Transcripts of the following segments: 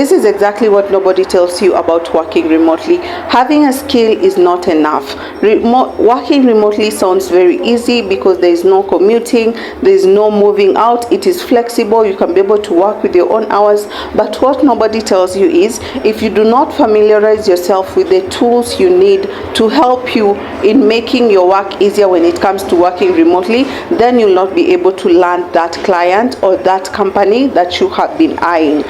This is exactly what nobody tells you about working remotely. Having a skill is not enough. Working remotely sounds very easy because there is no commuting, there is no moving out, it is flexible, you can be able to work with your own hours. But what nobody tells you is, if you do not familiarize yourself with the tools you need to help you in making your work easier when it comes to working remotely, then you'll not be able to land that client or that company that you have been eyeing.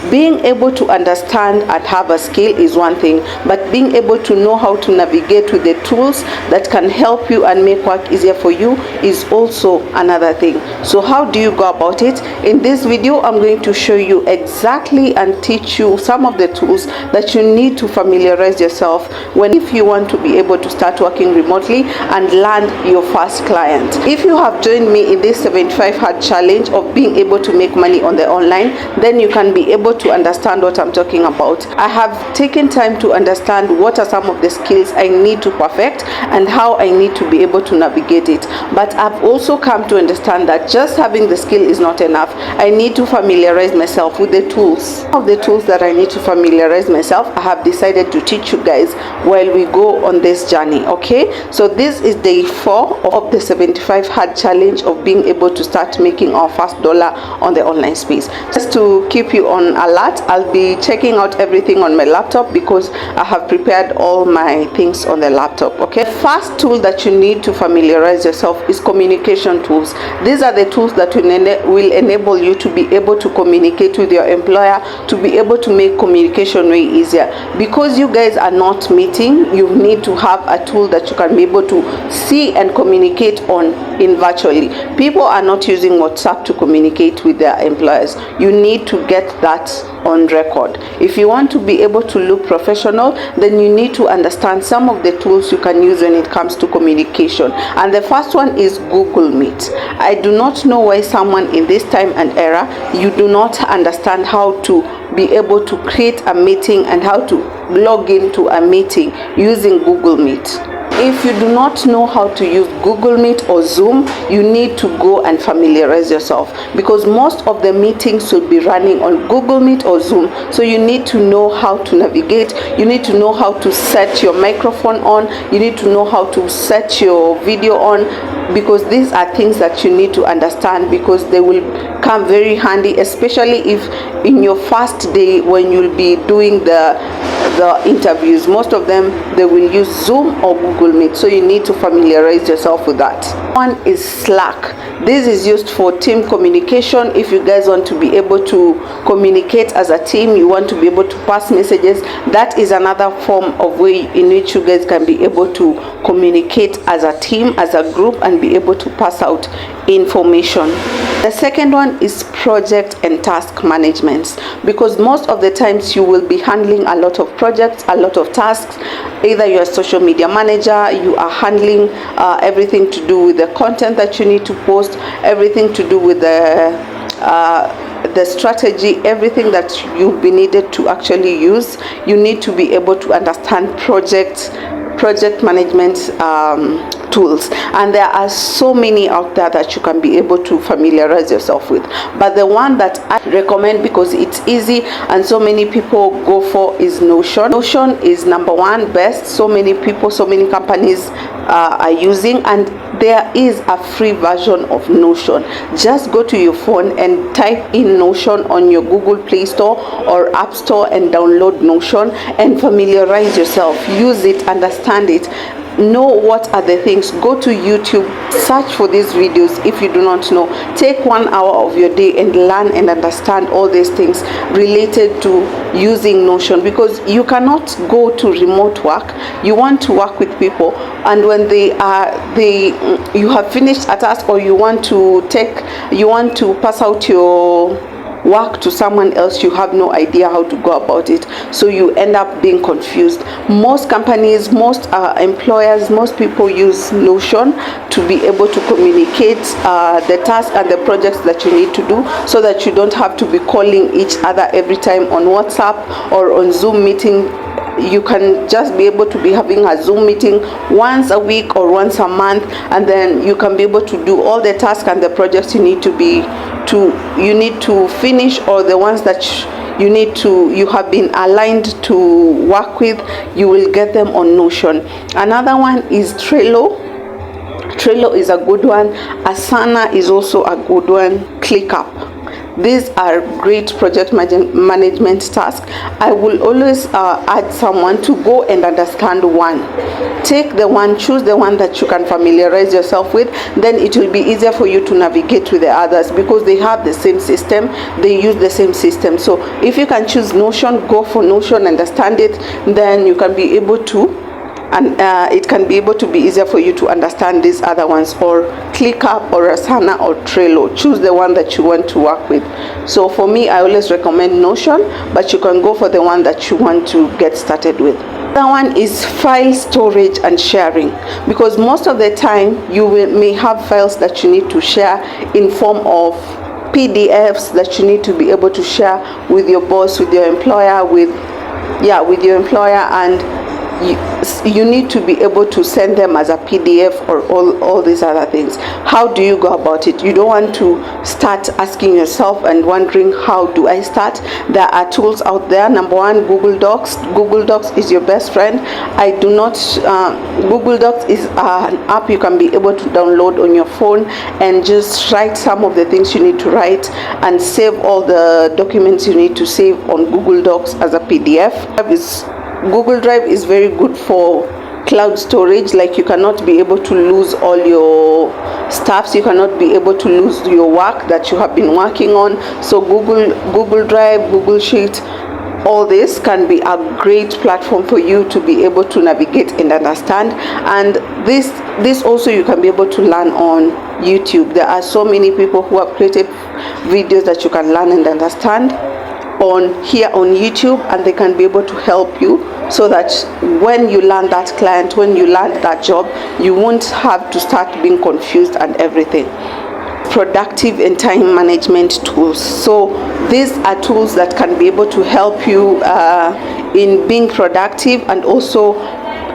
Being able to understand and have a skill is one thing, but being able to know how to navigate with the tools that can help you and make work easier for you is also another thing. So how do you go about it? In this video, I'm going to show you exactly and teach you some of the tools that you need to familiarize yourself if you want to be able to start working remotely and land your first client. If you have joined me in this 75 hard challenge of being able to make money on the online, then you can be able to understand what I'm talking about. I have taken time to understand what are some of the skills I need to perfect and how I need to be able to navigate it. But I've also come to understand that just having the skill is not enough. I need to familiarize myself with the tools. Of the tools that I need to familiarize myself, I have decided to teach you guys while we go on this journey. Okay, so this is day 4 of the 75 hard challenge of being able to start making our first dollar on the online space. Just to keep you on alert, I'll be checking out everything on my laptop because I have prepared all my things on the laptop. Okay, the first tool that you need to familiarize yourself is communication tools. These are the tools that will enable you to be able to communicate with your employer, to be able to make communication way easier. Because you guys are not meeting, you need to have a tool that you can be able to see and communicate on in virtually. People are not using WhatsApp to communicate with their employers. You need to get that on record. If you want to be able to look professional, then you need to understand some of the tools you can use when it comes to communication. And the first one is Google Meet. I do not know why someone in this time and era, you do not understand how to be able to create a meeting and how to log into a meeting using Google Meet. If you do not know how to use Google Meet or Zoom, you need to go and familiarize yourself, because most of the meetings will be running on Google Meet or Zoom. So you need to know how to navigate, you need to know how to set your microphone on, you need to know how to set your video on, because these are things that you need to understand, because they will come very handy, especially if in your first day when you'll be doing the interviews. Most of them, they will use Zoom or Google Meet, so you need to familiarize yourself with that. One is Slack. This is used for team communication. If you guys want to be able to communicate as a team, you want to be able to pass messages, that is another form of way in which you guys can be able to communicate as a team, as a group, and be able to pass out information. The second one is project and task management, because most of the times you will be handling a lot of projects, a lot of tasks. Either you're a social media manager, you are handling everything to do with the content that you need to post, everything to do with the strategy, everything that you'll be needed to actually use. You need to be able to understand project management tools, and there are so many out there that you can be able to familiarize yourself with. But the one that I recommend, because it's easy and so many people go for, is Notion. Notion is number one best. So many people, so many companies are using, and there is a free version of Notion. Just go to your phone and type in Notion on your Google Play Store or App Store and download Notion and familiarize yourself. Use it, understand it, know what are the things. Go to YouTube, search for these videos if you do not know. Take 1 hour of your day and learn and understand all these things related to using Notion, because you cannot go to remote work. You want to work with people, and when you have finished a task, or you want to pass out your work to someone else, you have no idea how to go about it, so you end up being confused. Most companies, most employers, most people use Notion to be able to communicate the task and the projects that you need to do, so that you don't have to be calling each other every time on WhatsApp or on Zoom meeting. You can just be able to be having a Zoom meeting once a week or once a month, and then you can be able to do all the tasks and the projects you need to finish, or the ones that you have been aligned to work with, you will get them on Notion. Another one is Trello. Trello is a good one. Asana is also a good one. ClickUp. These are great project management tasks. I will always add someone to go and understand one. Take the one, choose the one that you can familiarize yourself with. Then it will be easier for you to navigate with the others, because they have the same system, they use the same system. So if you can choose Notion, go for Notion, understand it, then you can be able to, and it can be able to be easier for you to understand these other ones, or ClickUp or Asana or Trello. Choose the one that you want to work with. So for me, I always recommend Notion, but you can go for the one that you want to get started with. That one is file storage and sharing, because most of the time you may have files that you need to share in form of PDFs that you need to be able to share with your boss, with your employer, with your employer, and you need to be able to send them as a PDF or all these other things. How do you go about it? You don't want to start asking yourself and wondering, how do I start? There are tools out there. Number one, Google Docs. Google Docs is your best friend. Google Docs is an app you can be able to download on your phone and just write some of the things you need to write and save all the documents you need to save on Google Docs as a PDF. Google Drive is very good for cloud storage. Like, you cannot be able to lose all your stuffs, you cannot be able to lose your work that you have been working on. So Google Drive, Google Sheet, all this can be a great platform for you to be able to navigate and understand. And this also you can be able to learn on YouTube. There are so many people who have created videos that you can learn and understand on YouTube, and they can be able to help you, so that when you land that client, when you land that job, you won't have to start being confused and everything. Productive and time management tools. So these are tools that can be able to help you in being productive and also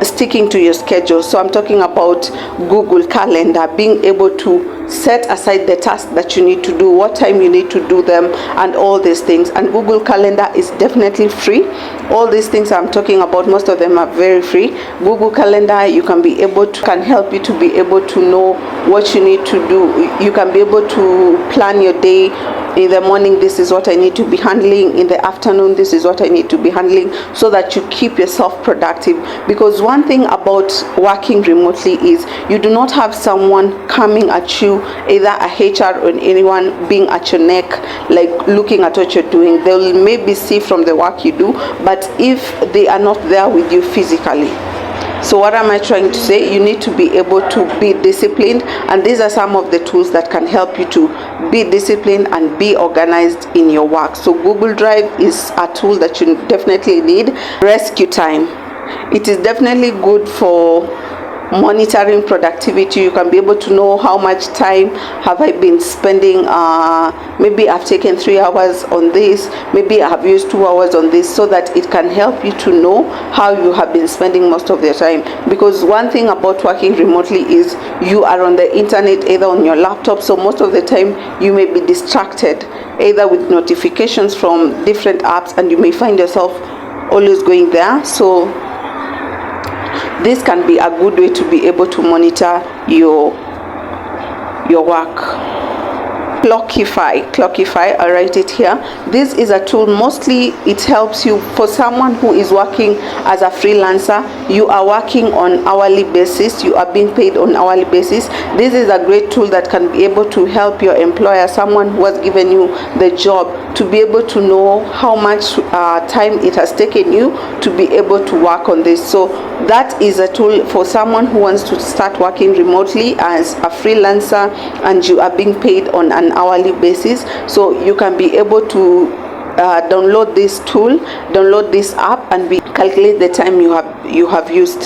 sticking to your schedule. So I'm talking about Google Calendar, being able to set aside the tasks that you need to do, what time you need to do them, and all these things. And Google Calendar is definitely free. All these things I'm talking about, most of them are very free. Google Calendar, you can be able to, can help you to be able to know what you need to do. You can be able to plan your day. In the morning, this is what I need to be handling. In the afternoon, this is what I need to be handling, so that you keep yourself productive. Because one thing about working remotely is you do not have someone coming at you, either a HR or anyone being at your neck, like looking at what you're doing. They'll maybe see from the work you do, but if they are not there with you physically. So what am I trying to say? You need to be able to be disciplined, and these are some of the tools that can help you to be disciplined and be organized in your work. So Google Drive is a tool that you definitely need. Rescue time. It is definitely good for monitoring productivity. You can be able to know how much time have I been spending. Maybe I've taken 3 hours on this, maybe I have used 2 hours on this, so that it can help you to know how you have been spending most of your time. Because one thing about working remotely is you are on the internet, either on your laptop, so most of the time you may be distracted either with notifications from different apps, and you may find yourself always going there. So this can be a good way to be able to monitor your work. Clockify, I'll write it here. This is a tool, mostly it helps you for someone who is working as a freelancer. You are working on hourly basis, you are being paid on hourly basis. This is a great tool that can be able to help your employer, someone who has given you the job, to be able to know how much time it has taken you to be able to work on this. So that is a tool for someone who wants to start working remotely as a freelancer, and you are being paid on an hourly basis. So you can be able to download this tool, download this app, and calculate the time you have used.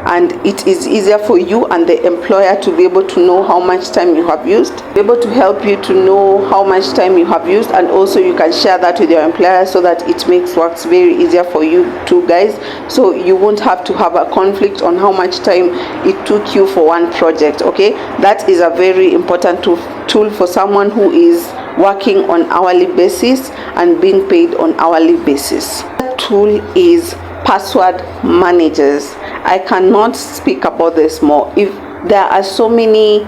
And it is easier for you and the employer to be able to know how much time you have used, be able to help you to know how much time you have used, and also you can share that with your employer, so that it makes works very easier for you two guys. So you won't have to have a conflict on how much time it took you for one project. Okay, that is a very important tool for someone who is working on hourly basis and being paid on hourly basis. That tool is password managers. I cannot speak about this more. If there are so many,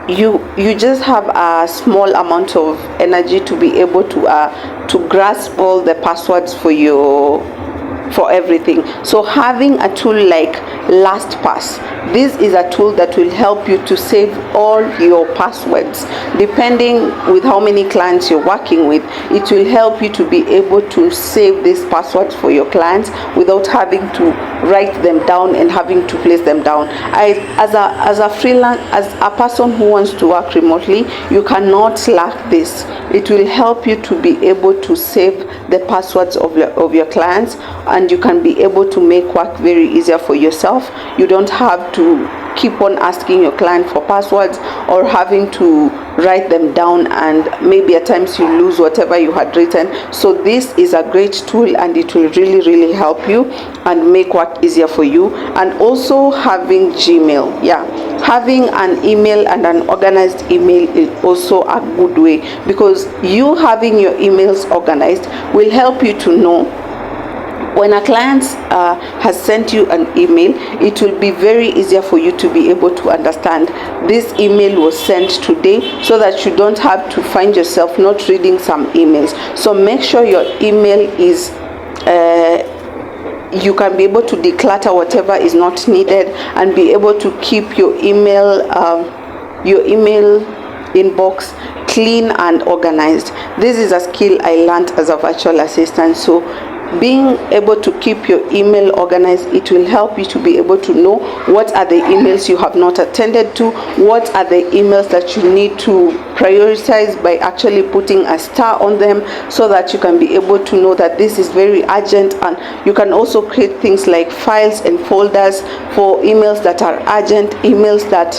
you just have a small amount of energy to be able to grasp all the passwords for everything. So having a tool like LastPass, this is a tool that will help you to save all your passwords. Depending with how many clients you're working with, it will help you to be able to save these passwords for your clients without having to write them down and having to place them down. As a freelance, as a person who wants to work remotely, you cannot lack this. It will help you to be able to save the passwords of your clients, and you can be able to make work very easier for yourself. You don't have to keep on asking your client for passwords or having to write them down, and maybe at times you lose whatever you had written. So this is a great tool, and it will really help you and make work easier for you. And also having Gmail, having an email and an organized email is also a good way, because you having your emails organized will help you to know when a client has sent you an email. It will be very easier for you to be able to understand this email was sent today, so that you don't have to find yourself not reading some emails. So make sure your email is you can be able to declutter whatever is not needed and be able to keep your email inbox clean and organized. This is a skill I learned as a virtual assistant. So being able to keep your email organized, it will help you to be able to know what are the emails you have not attended to, what are the emails that you need to prioritize by actually putting a star on them, so that you can be able to know that this is very urgent. And you can also create things like files and folders for emails that are urgent, emails that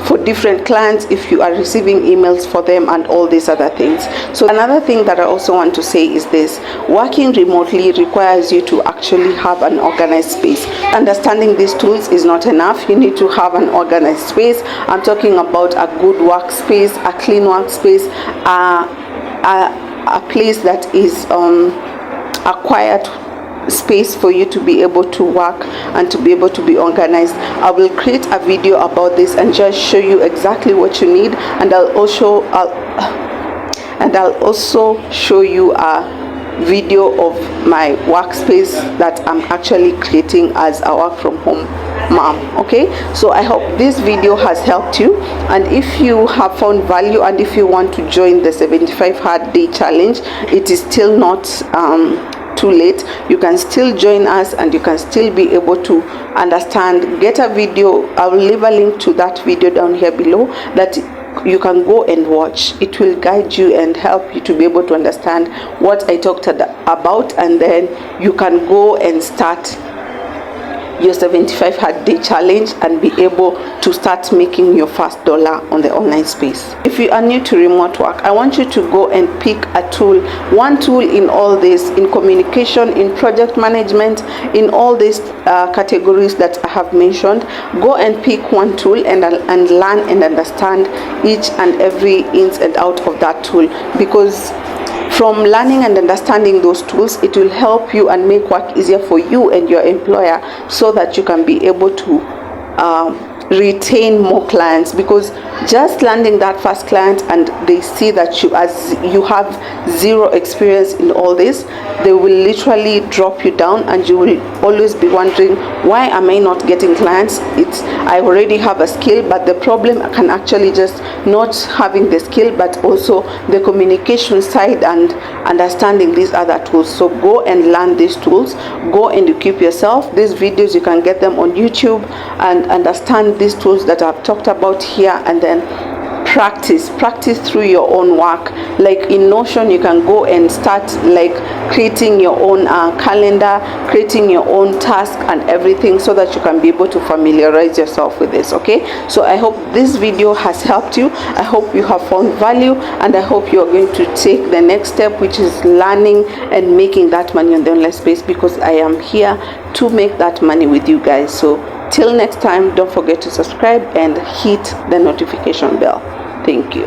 for different clients if you are receiving emails for them, and all these other things. So another thing that I also want to say is this: working remotely requires you to actually have an organized space. Understanding these tools is not enough. You need to have an organized space. I'm talking about a good workspace, a clean workspace, a place that is a quiet space for you to be able to work and to be able to be organized. I will create a video about this and just show you exactly what you need, and I'll also show you a video of my workspace that I'm actually creating as a work from home mom. Okay, so I hope this video has helped you, and if you have found value, and if you want to join the 75 hard day challenge, it is still not too late. You can still join us, and you can still be able to understand. Get a video. I will leave a link to that video down here below that you can go and watch. It will guide you and help you to be able to understand what I talked about, and then you can go and start your 75 hard day challenge and be able to start making your first dollar on the online space. If you are new to remote work, I want you to go and pick a tool, one tool in all this, in communication, in project management, in all these categories that I have mentioned. Go and pick one tool and learn and understand each and every ins and out of that tool, because from learning and understanding those tools, it will help you and make work easier for you and your employer, so that you can be able to retain more clients. Because just landing that first client and they see that you have zero experience in all this, they will literally drop you down, and you will always be wondering, why am I not getting clients? I already have a skill, but the problem can actually just not having the skill, but also the communication side and understanding these other tools. So go and learn these tools, go and equip yourself. These videos, you can get them on YouTube and understand these tools that I've talked about here, and then practice through your own work. Like in Notion, you can go and start like creating your own calendar, creating your own task and everything, so that you can be able to familiarize yourself with this. Okay, so I hope this video has helped you. I hope you have found value, and I hope you are going to take the next step, which is learning and making that money on the online space, because I am here to make that money with you guys. So till next time, don't forget to subscribe and hit the notification bell. Thank you.